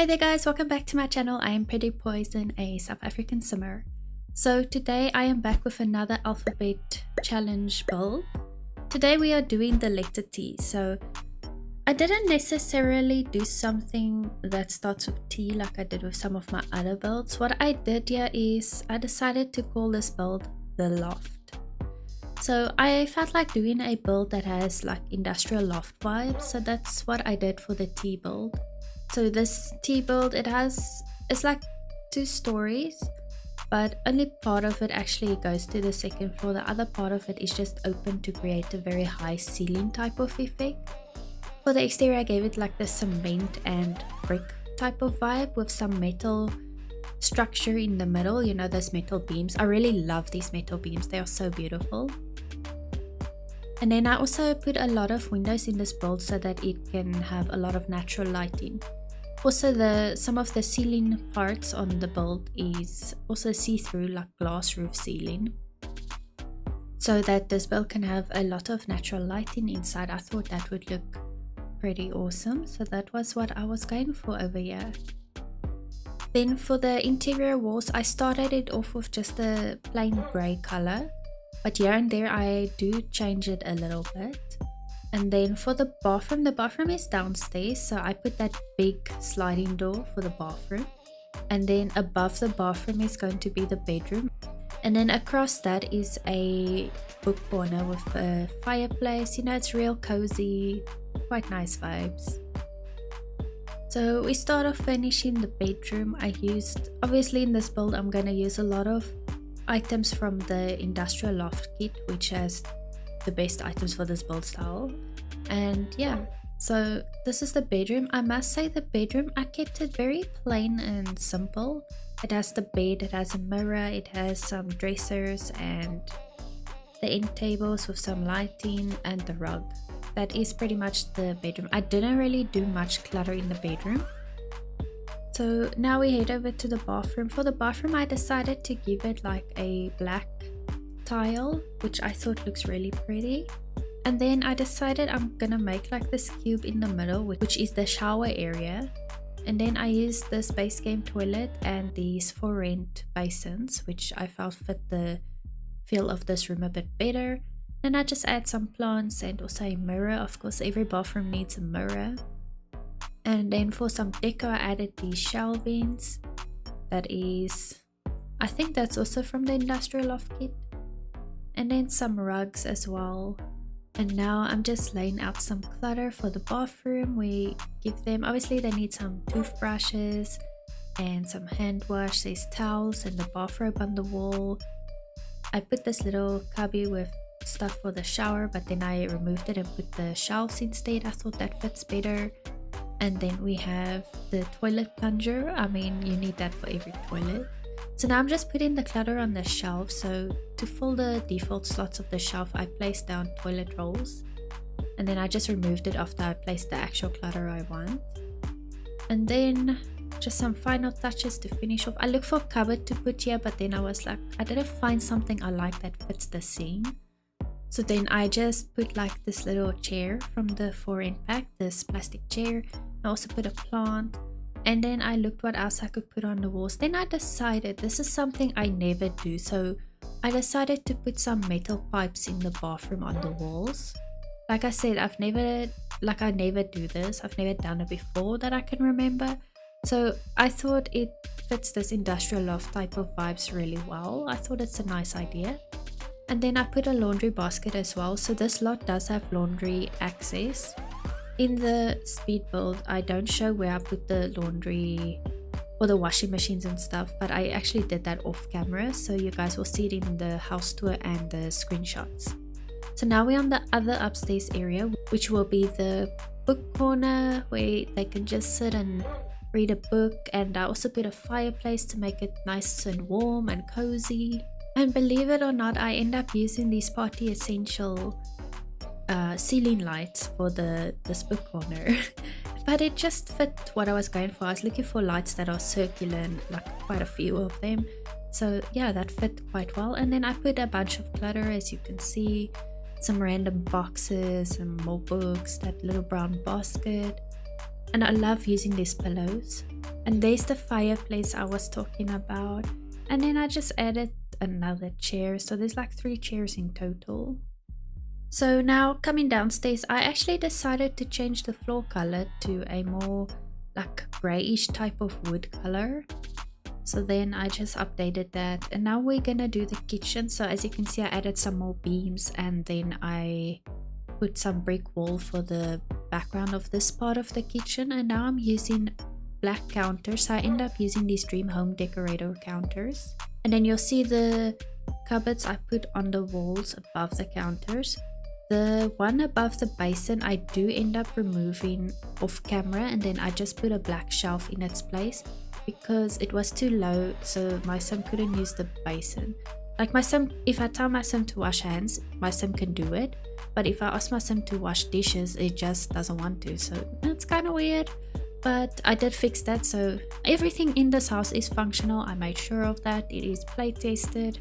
Hey there guys, welcome back to my channel. I am PrettyPoisonStef, a South African simmer. So today I am back with another alphabet challenge build. Today we are doing the letter T. So I didn't necessarily do something that starts with T like I did with some of my other builds. What I did here is I decided to call this build the Loft. So I felt like doing a build that has like industrial loft vibes, so that's what I did for the T build. So this T build, it's like 2 stories, but only part of it actually goes to the second floor. The other part of it is just open to create a very high ceiling type of effect. For the exterior, I gave it like the cement and brick type of vibe with some metal structure in the middle, you know, those metal beams. I really love these metal beams, they are so beautiful. And then I also put a lot of windows in this build so that it can have a lot of natural lighting. Also, some of the ceiling parts on the build is also see-through, like glass roof ceiling, so that this build can have a lot of natural lighting inside. I thought that would look pretty awesome, so that was what I was going for over here. Then for the interior walls, I started it off with just a plain grey color, but here and there I do change it a little bit. And then for the bathroom is downstairs, so I put that big sliding door for the bathroom. And then above the bathroom is going to be the bedroom. And then across that is a book corner with a fireplace. You know, it's real cozy, quite nice vibes. So we start off finishing the bedroom. Obviously in this build, I'm going to use a lot of items from the industrial loft kit, which has the best items for this build style. And yeah, so this is the bedroom. I must say the bedroom, I kept it very plain and simple. It has the bed, it has a mirror, it has some dressers and the end tables with some lighting and the rug. That is pretty much the bedroom. I didn't really do much clutter in the bedroom. So now we head over to the bathroom. For the bathroom, I decided to give it like a black tile, which I thought looks really pretty. And then I decided I'm gonna make like this cube in the middle, which is the shower area. And then I used the Space Game toilet and these for rent basins, which I felt fit the feel of this room a bit better. And I just add some plants and also a mirror. Of course, every bathroom needs a mirror. And then for some decor, I added these shelvings. I think that's also from the industrial loft kit. And then some rugs as well. And now I'm just laying out some clutter for the bathroom. We give them, obviously they need some toothbrushes and some hand wash. There's towels and the bathrobe on the wall. I put this little cubby with stuff for the shower, but then I removed it and put the shelves instead. I thought that fits better. And then we have the toilet plunger. I mean, you need that for every toilet. So now I'm just putting the clutter on the shelf. So to fill the default slots of the shelf, I placed down toilet rolls. And then I just removed it after I placed the actual clutter I want. And then just some final touches to finish off. I looked for a cupboard to put here, but then I was like, I didn't find something I like that fits the scene. So then I just put like this little chair from the 4-in pack, this plastic chair. I also put a plant. And then I looked what else I could put on the walls. Then I decided, this is something I never do, so I decided to put some metal pipes in the bathroom on the walls. Like I said, I never do this. I've never done it before that I can remember. So I thought it fits this industrial loft type of vibes really well. I thought it's a nice idea. And then I put a laundry basket as well. So this lot does have laundry access. In the speed build, I don't show where I put the laundry or the washing machines and stuff, but I actually did that off camera, so you guys will see it in the house tour and the screenshots. So now we're on the other upstairs area, which will be the book corner where they can just sit and read a book. And I also put a fireplace to make it nice and warm and cozy. And believe it or not, I end up using these Party Essential ceiling lights for this book corner. But it just fit what I was going for. I was looking for lights that are circular and like quite a few of them. So yeah, that fit quite well. And then I put a bunch of clutter, as you can see, some random boxes and more books, that little brown basket. and I love using these pillows. And there's the fireplace I was talking about, and then I just added another chair, so there's like 3 chairs in total. So now coming downstairs, I actually decided to change the floor color to a more like grayish type of wood color. So then I just updated that, and now we're gonna do the kitchen. So as you can see, I added some more beams, and then I put some brick wall for the background of this part of the kitchen. And now I'm using black counters. So I end up using these Dream Home Decorator counters, and then you'll see the cupboards I put on the walls above the counters. The one above the basin I do end up removing off camera, and then I just put a black shelf in its place because it was too low, so my son couldn't use the basin. Like my son, if I tell my son to wash hands, my son can do it, but if I ask my son to wash dishes, it just doesn't want to. So it's kind of weird, but I did fix that. So everything in this house is functional. I made sure of that. It is play tested.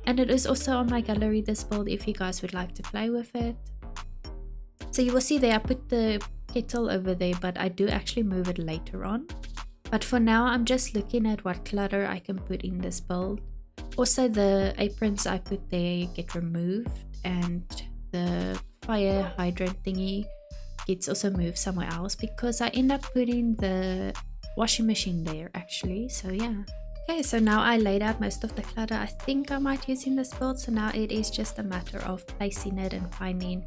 And it is also on my gallery, this build, if you guys would like to play with it. So you will see there, I put the kettle over there, but I do actually move it later on. But for now, I'm just looking at what clutter I can put in this build. Also, the aprons I put there get removed, and the fire hydrant thingy gets also moved somewhere else because I end up putting the washing machine there actually. So yeah. Okay, so now I laid out most of the clutter I think I might use in this build, so now it is just a matter of placing it and finding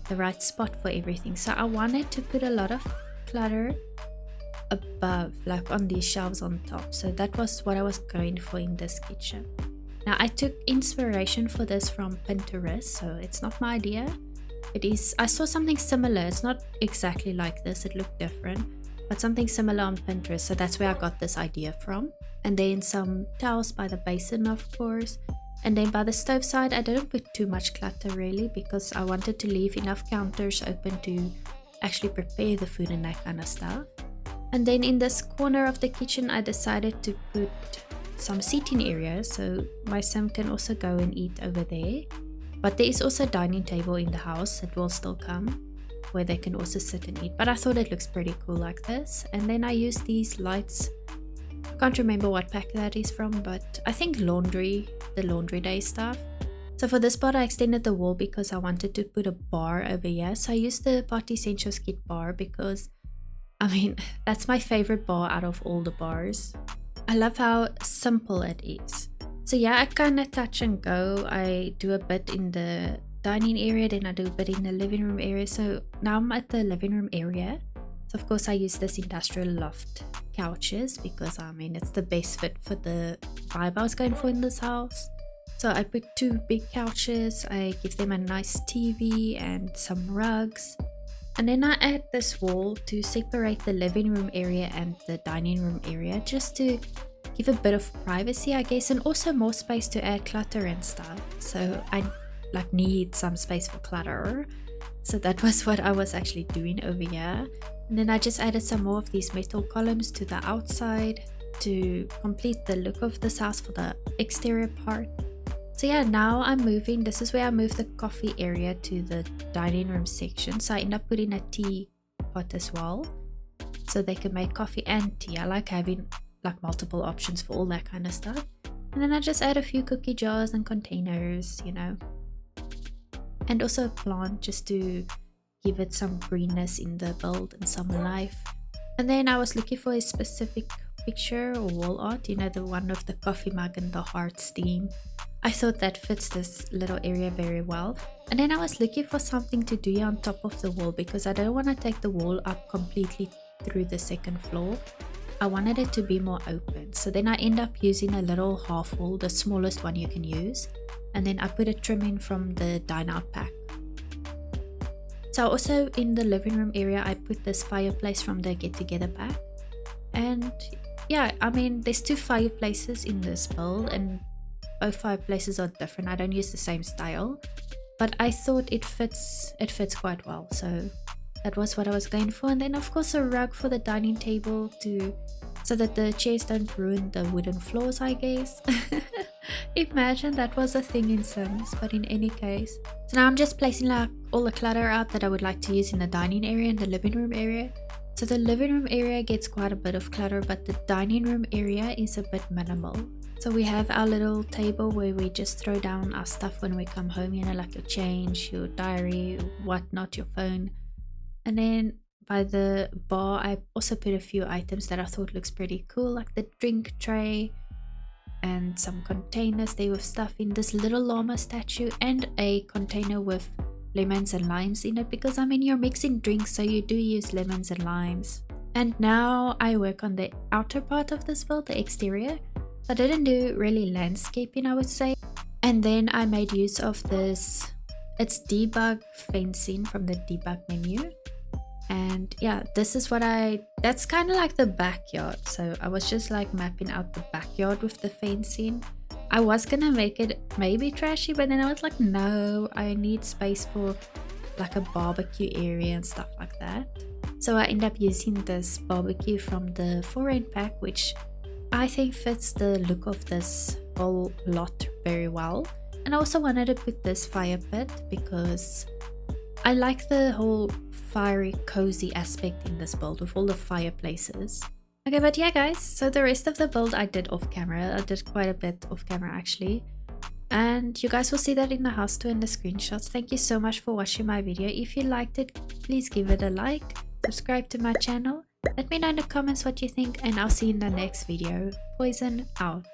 the right spot for everything. So I wanted to put a lot of clutter above, like on these shelves on top, so that was what I was going for in this kitchen. Now I took inspiration for this from Pinterest, so it's not my idea. It is, I saw something similar. It's not exactly like this, it looked different, but something similar on Pinterest, so that's where I got this idea from. And then some towels by the basin, of course. And then by the stove side, I didn't put too much clutter really because I wanted to leave enough counters open to actually prepare the food and that kind of stuff. And then in this corner of the kitchen, I decided to put some seating areas so my son can also go and eat over there. But there is also a dining table in the house that will still come, where they can also sit and eat. But I thought it looks pretty cool like this. And then I used these lights. I can't remember what pack that is from, but I think laundry, the laundry day stuff. So for this part I extended the wall because I wanted to put a bar over here. So I used the PrettyPoisonStef kit bar because, I mean, that's my favorite bar out of all the bars. I love how simple it is. So yeah, I kind of touch and go. I do a bit in the dining area, then I do a bit in the living room area. So now I'm at the living room area. So of course I use this industrial loft couches because I mean it's the best fit for the vibe I was going for in this house. So I put 2 big couches, I give them a nice TV and some rugs. And then I add this wall to separate the living room area and the dining room area, just to give a bit of privacy I guess, and also more space to add clutter and stuff. So I like need some space for clutter. So that was what I was actually doing over here. And then I just added some more of these metal columns to the outside to complete the look of this house for the exterior part. So yeah, now I'm moving. This is where I moved the coffee area to the dining room section. So I end up putting a teapot as well, so they can make coffee and tea. I like having like multiple options for all that kind of stuff. And then I just add a few cookie jars and containers, you know. And also a plant just to give it some greenness in the build and some life. And then I was looking for a specific picture or wall art, you know, the one of the coffee mug and the hearts theme. I thought that fits this little area very well. And then I was looking for something to do on top of the wall because I don't want to take the wall up completely through the second floor. I wanted it to be more open. So then I end up using a little half wall, the smallest one you can use. And then I put a trim in from the Dine Out pack. So also in the living room area, I put this fireplace from the Get Together pack. And yeah, I mean, there's 2 fireplaces in this build and both fireplaces are different. I don't use the same style, but I thought it fits quite well. So that was what I was going for. And then of course a rug for the dining table so that the chairs don't ruin the wooden floors, I guess. Imagine that was a thing in Sims, but in any case. So now I'm just placing like all the clutter out that I would like to use in the dining area and the living room area. So the living room area gets quite a bit of clutter, but the dining room area is a bit minimal. So we have our little table where we just throw down our stuff when we come home, you know, like your change, your diary, whatnot, your phone. And then by the bar, I also put a few items that I thought looks pretty cool, like the drink tray and some containers there with stuff in, this little llama statue, and a container with lemons and limes in it, because I mean you're mixing drinks, so you do use lemons and limes. And now I work on the outer part of this build, the exterior. I didn't do really landscaping, I would say. And then I made use of this, it's debug fencing from the debug menu. And yeah, this is what that's kind of like the backyard. So I was just like mapping out the backyard with the fencing. I was gonna make it maybe trashy, but then I was like, no, I need space for like a barbecue area and stuff like that. So I end up using this barbecue from the foreign pack, which I think fits the look of this whole lot very well. And I also wanted to put this fire pit because I like the whole fiery cozy aspect in this build with all the fireplaces. Okay, but yeah guys, so the rest of the build I did off camera. I did quite a bit off camera actually. And you guys will see that in the house tour and the screenshots. Thank you so much for watching my video. If you liked it, please give it a like. Subscribe to my channel. Let me know in the comments what you think, and I'll see you in the next video. Poison out.